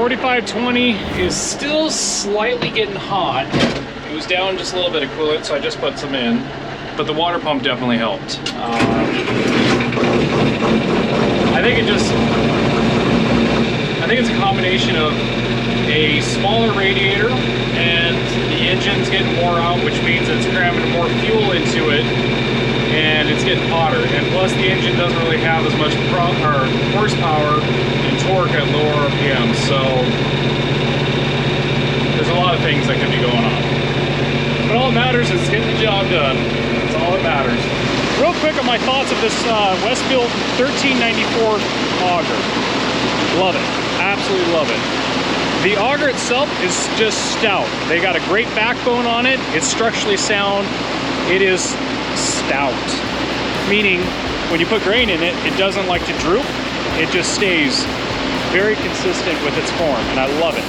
4520 is still slightly getting hot. It was down just a little bit of coolant, so I just put some in. But the water pump definitely helped. I think it's a combination of a smaller radiator and the engine's getting wore out, which means it's cramming more fuel into it and it's getting hotter. And plus the engine doesn't really have as much horsepower and torque at lower RPM. So there's a lot of things that could be going on. But all that matters is getting the job done. That's all that matters. Real quick on my thoughts of this Westbuilt 1394 auger. Love it. Absolutely love it. The auger itself is just stout. They got a great backbone on it. It's structurally sound. It is stout. Meaning, when you put grain in it, it doesn't like to droop. It just stays very consistent with its form, and I love it.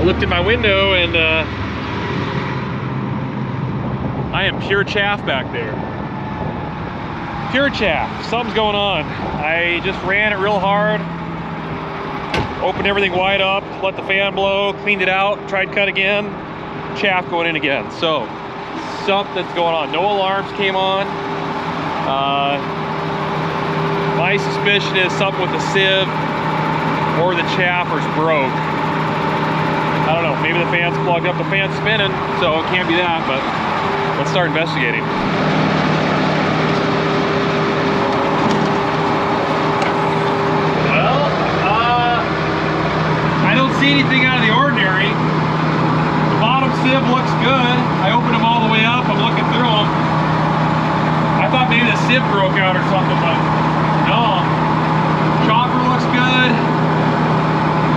Looked in my window and I am pure chaff back there. Pure chaff. Something's going on. I just ran it real hard, opened everything wide up, let the fan blow, cleaned it out, tried cut again, chaff going in again. So something's going on. No alarms came on. My suspicion is something with the sieve or the chaffers broke. I don't know, maybe the fan's plugged up, the fan's spinning, so it can't be that, but let's start investigating. Well, I don't see anything out of the ordinary. The bottom sieve looks good. I opened them all the way up, I'm looking through them. I thought maybe the sieve broke out or something, but no. Chopper looks good.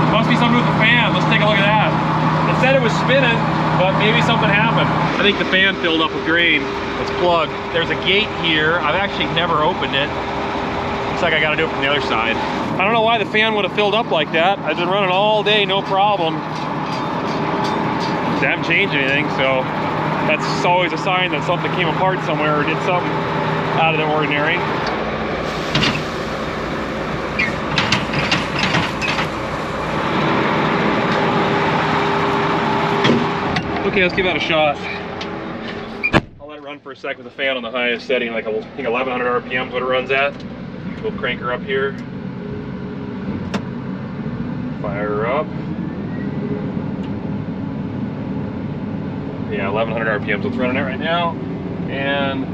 Must be something with the fan. Let's take a look at that. It said it was spinning, but maybe something happened. I think the fan filled up with grain. It's plugged. There's a gate here. I've actually never opened it. Looks like I gotta do it from the other side. I don't know why the fan would have filled up like that. I've been running all day, no problem. They haven't changed anything, so that's always a sign that something came apart somewhere or did something out of the ordinary. Okay, let's give that a shot. I'll let it run for a sec with the fan on the highest setting, like I think 1100 RPM is what it runs at. We'll crank her up here. Fire her up. Yeah, 1100 RPM is what's running at right now. And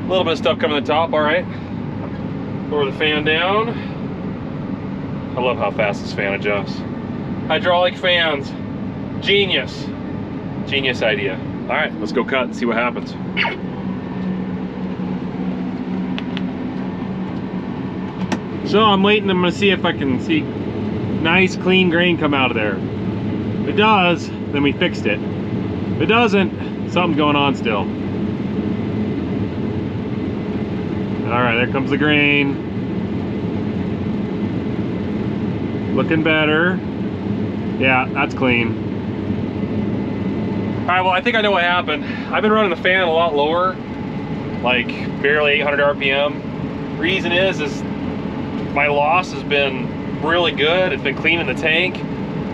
a little bit of stuff coming to the top, all right. Lower the fan down. I love how fast this fan adjusts. Hydraulic fans. Genius. Genius idea. All right, let's go cut and see what happens. So I'm waiting, I'm gonna see if I can see nice clean grain come out of there. If it does, then we fixed it. If it doesn't, something's going on still. All right, there comes the grain. Looking better. Yeah, that's clean. All right, well, I think I know what happened. I've been running the fan a lot lower, like barely 800 RPM. Reason is my loss has been really good. It's been cleaning the tank.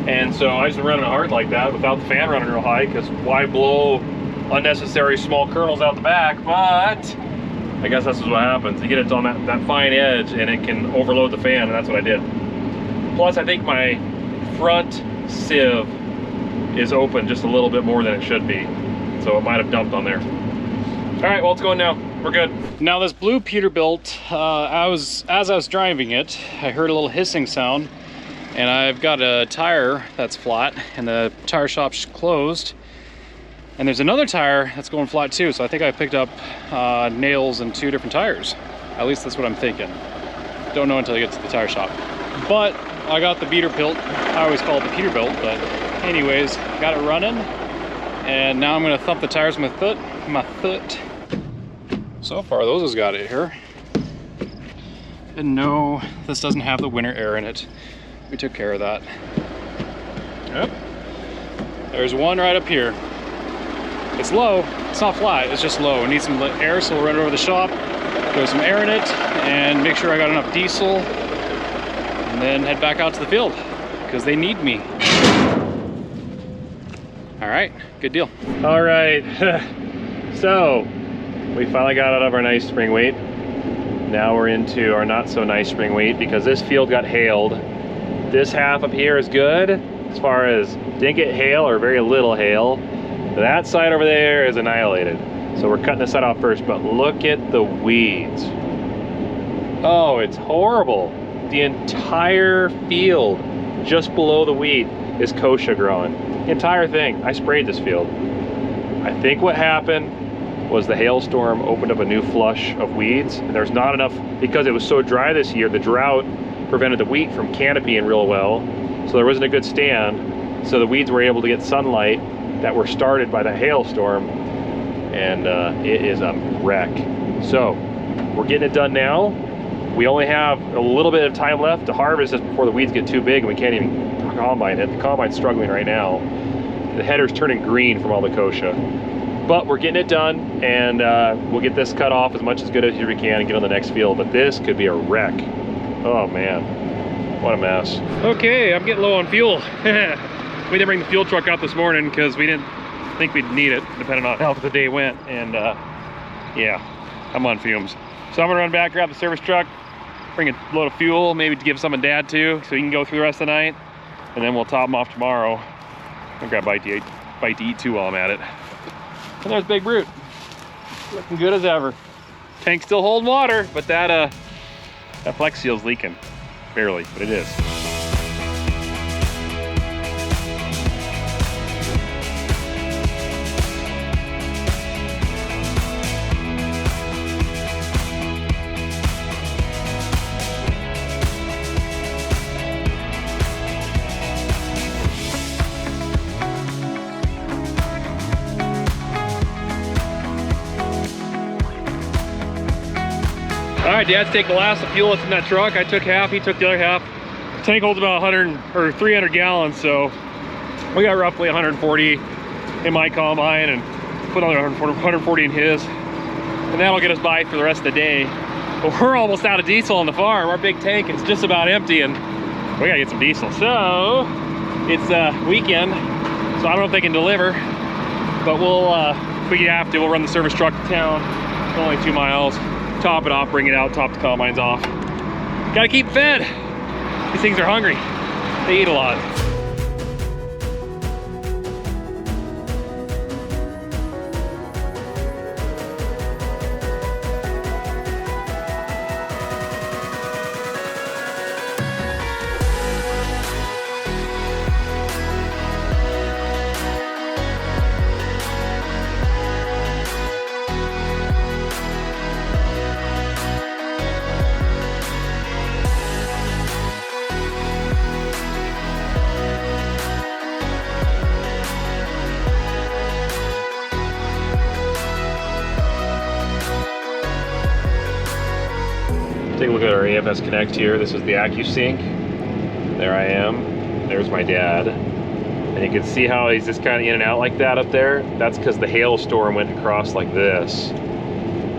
And so I just been running it hard like that without the fan running real high, because why blow unnecessary small kernels out the back? But I guess that's what happens. You get it on that fine edge and it can overload the fan, and that's what I did. Plus, I think my front sieve is open just a little bit more than it should be. So it might have dumped on there. All right, well, it's going now. We're good. Now this blue Peterbilt, as I was driving it, I heard a little hissing sound, and I've got a tire that's flat, and the tire shop's closed. And there's another tire that's going flat too, so I think I picked up nails in 2 different tires. At least that's what I'm thinking. Don't know until I get to the tire shop. But I got the Peterbilt. I always call it the Peterbilt, but anyways, got it running. And now I'm gonna thump the tires with my foot. So far, those has got it here. And no, this doesn't have the winter air in it. We took care of that. Yep. There's one right up here. It's low, it's not flat, it's just low. It needs some air, so we'll run it over the shop, throw some air in it, and make sure I got enough diesel, and then head back out to the field, because they need me. All right, good deal. All right, so we finally got out of our nice spring wheat. Now we're into our not so nice spring wheat, because this field got hailed. This half up here is good, as far as didn't get hail or very little hail. That side over there is annihilated. So we're cutting this side off first, but look at the weeds. Oh, it's horrible. The entire field just below the wheat is kochia growing. The entire thing. I sprayed this field. I think what happened was the hailstorm opened up a new flush of weeds. And there's not enough, because it was so dry this year, the drought prevented the wheat from canopying real well. So there wasn't a good stand. So the weeds were able to get sunlight that were started by the hailstorm. And it is a wreck. So we're getting it done now. We only have a little bit of time left to harvest this before the weeds get too big and we can't even combine it. The combine's struggling right now. The header's turning green from all the kochia. But we're getting it done, and we'll get this cut off as much as good as we can and get on the next field. But this could be a wreck. Oh man, what a mess. Okay, I'm getting low on fuel. We didn't bring the fuel truck out this morning because we didn't think we'd need it, depending on how the day went. And yeah, I'm on fumes. So I'm gonna run back, grab the service truck, bring a load of fuel, maybe to give some to Dad too, so he can go through the rest of the night. And then we'll top him off tomorrow. I'll grab a bite to eat too while I'm at it. And there's Big Brute, looking good as ever. Tank's still holding water, but that Flex Seal's leaking, barely, but it is. All right, Dad's taking the last of fuel that's in that truck. I took half, he took the other half. The tank holds about 100 or 300 gallons, so we got roughly 140 in my combine and put another 140 in his. And that'll get us by for the rest of the day. But we're almost out of diesel on the farm. Our big tank is just about empty and we gotta get some diesel. So it's a weekend, so I don't know if they can deliver, but we'll, if we have to, we'll run the service truck to town. It's only 2 miles. Top it off, bring it out, top the combines off. Gotta keep fed. These things are hungry. They eat a lot. look at our AMS Connect here. This is the AccuSync. There I am. There's my dad. And you can see how he's just kind of in and out like that up there. That's because the hailstorm went across like this.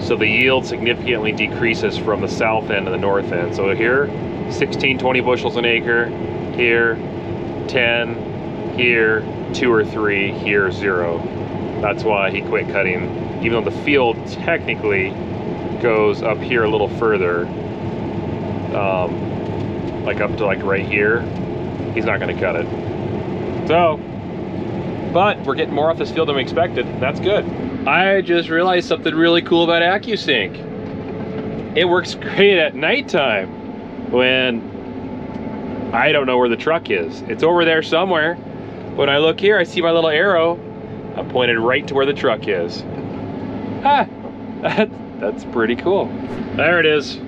So the yield significantly decreases from the south end to the north end. So here, 16, 20 bushels an acre. Here, 10. Here, 2 or 3. Here, 0. That's why he quit cutting. Even though the field technically goes up here a little further, like up to like right here, he's not going to cut it. So, but we're getting more off this field than we expected. That's good. I just realized something really cool about AccuSync. It works great at nighttime when I don't know where the truck is. It's over there somewhere. When I look here, I see my little arrow. I'm pointed right to where the truck is. Ah, that's pretty cool. There it is.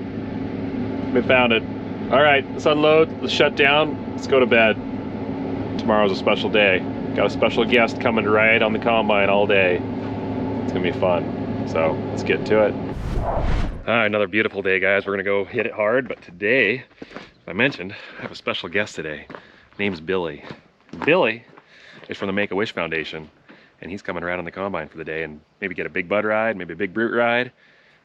We found it. All right, let's unload, let's shut down, let's go to bed. Tomorrow's a special day. Got a special guest coming to ride on the combine all day. It's gonna be fun. So let's get to it. All right, another beautiful day, guys. We're gonna go hit it hard, but today, as I mentioned, I have a special guest today. Name's Billy. Billy is from the Make-A-Wish Foundation, and he's coming around on the combine for the day and maybe get a big bud ride, maybe a big brute ride.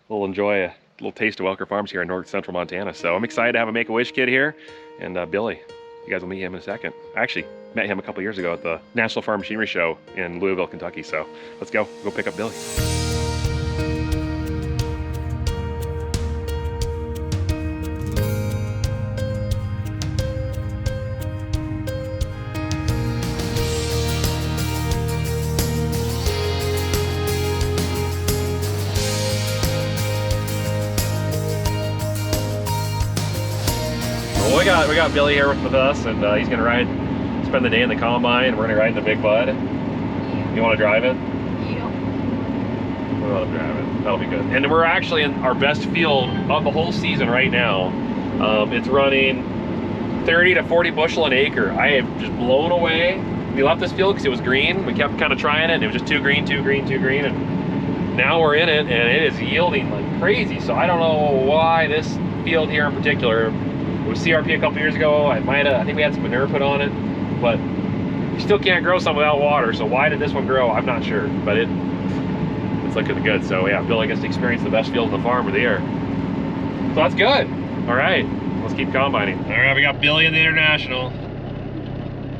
We'll enjoy a little taste of Welker Farms here in north central Montana. So I'm excited to have a Make-A-Wish kid here, and Billy, you guys will meet him in a second. I actually met him a couple years ago at the National Farm Machinery Show in Louisville, Kentucky. So let's go pick up Billy. Well, we got Billy here with us, and he's gonna spend the day in the combine. We're gonna ride in the big bud. You want to drive it? Yeah. We'll drive it. That'll be good. And we're actually in our best field of the whole season right now. It's running 30 to 40 bushel an acre. I am just blown away. We left this field because it was green. We kept kind of trying it, and it was just too green, and now we're in it, and it is yielding like crazy. So I don't know why this field here in particular. It was CRP a couple years ago. I think we had some manure put on it, but you still can't grow some without water. So why did this one grow? I'm not sure, but it's looking good. So yeah, Billy gets to experience the best field in the farm of the year. So that's good. All right, let's keep combining. All right, we got Billy in the International.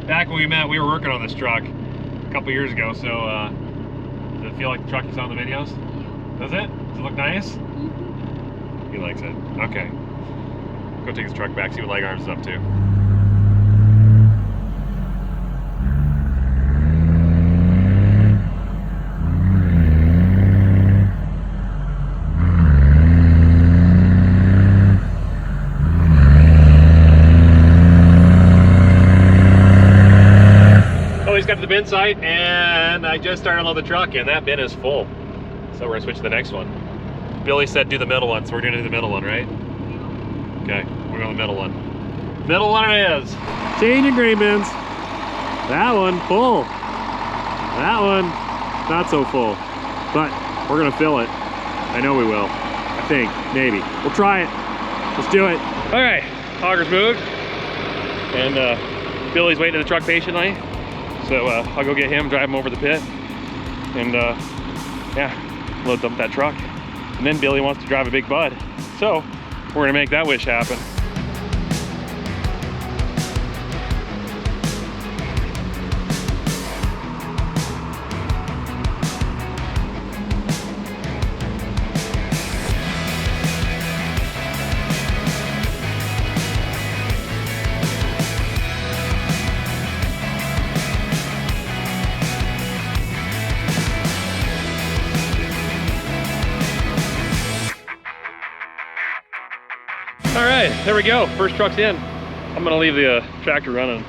Back when we met, we were working on this truck a couple years ago. So does it feel like the truck you saw in the videos? Does it? Does it look nice? He likes it. Okay. Go take his truck back, see what Leg Arms is up to. Oh, he's got to the bin site, and I just started to load the truck, and that bin is full. So we're gonna switch to the next one. Billy said do the middle one, so we're gonna do the middle one, right? Okay, we're going to the middle one. Middle one it is. Changing grain bins. That one full. That one not so full. But we're going to fill it. I know we will. I think, maybe. We'll try it. Let's do it. All right, auger's moved. And Billy's waiting in the truck patiently. So I'll go get him, drive him over the pit. And yeah, load up that truck. And then Billy wants to drive a big bud. So we're gonna make that wish happen. All right, there we go. First truck's in. I'm gonna leave the tractor running.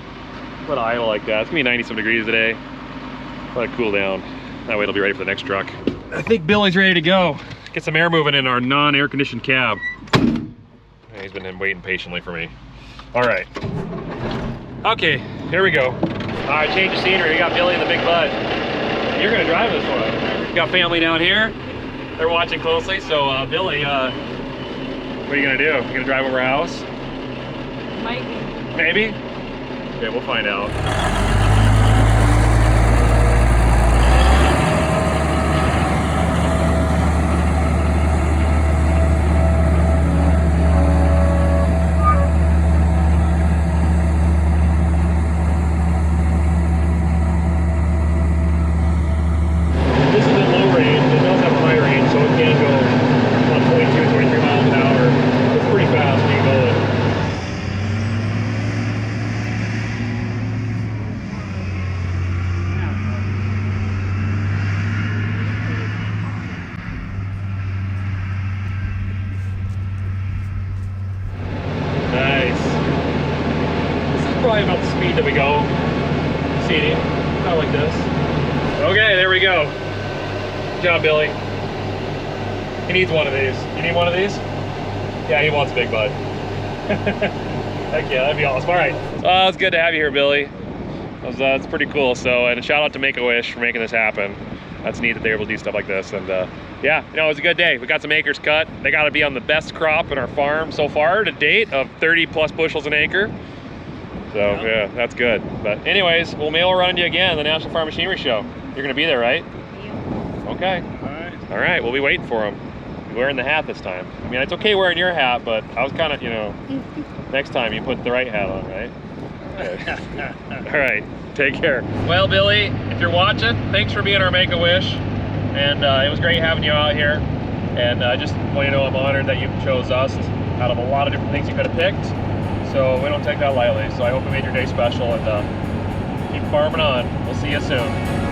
Let it idle like that. It's gonna be 90 some degrees today. Let it cool down. That way it'll be ready for the next truck. I think Billy's ready to go. Get some air moving in our non-air conditioned cab. He's been waiting patiently for me. All right. Okay, here we go. All right, change of scenery. We got Billy in the big bud. You're gonna drive this one. We got family down here. They're watching closely. So Billy, What are you gonna do? You gonna drive over our house? Might be. Maybe? Okay, we'll find out. This is in low range. It does have a high range, so it can go about 22, 23 miles an hour. It's pretty fast when you go it. Nice. This is probably about the speed that we go. Seating, not like this. Okay, there we go. Good job, Billy. He needs one of these. You need one of these? Yeah, he wants a big bud. Heck yeah, that'd be awesome. All right. It's good to have you here, Billy. That's pretty cool. So, and a shout out to Make-A-Wish for making this happen. That's neat that they're able to do stuff like this. And yeah, you know, it was a good day. We got some acres cut. They got to be on the best crop in our farm so far to date of 30 plus bushels an acre. So yeah, that's good. But anyways, we'll mail around you again at the National Farm Machinery Show. You're gonna be there, right? Yeah. Okay. All right, we'll be waiting for him. You're wearing the hat this time. I mean, it's okay wearing your hat, but I was kind of, you know, next time you put the right hat on, right? Okay. All right, take care. Well, Billy, if you're watching, thanks for being our Make-A-Wish. And it was great having you out here. And I just want you to know I'm honored that you chose us out of a lot of different things you could have picked. So we don't take that lightly. So I hope we made your day special, and keep farming on. We'll see you soon.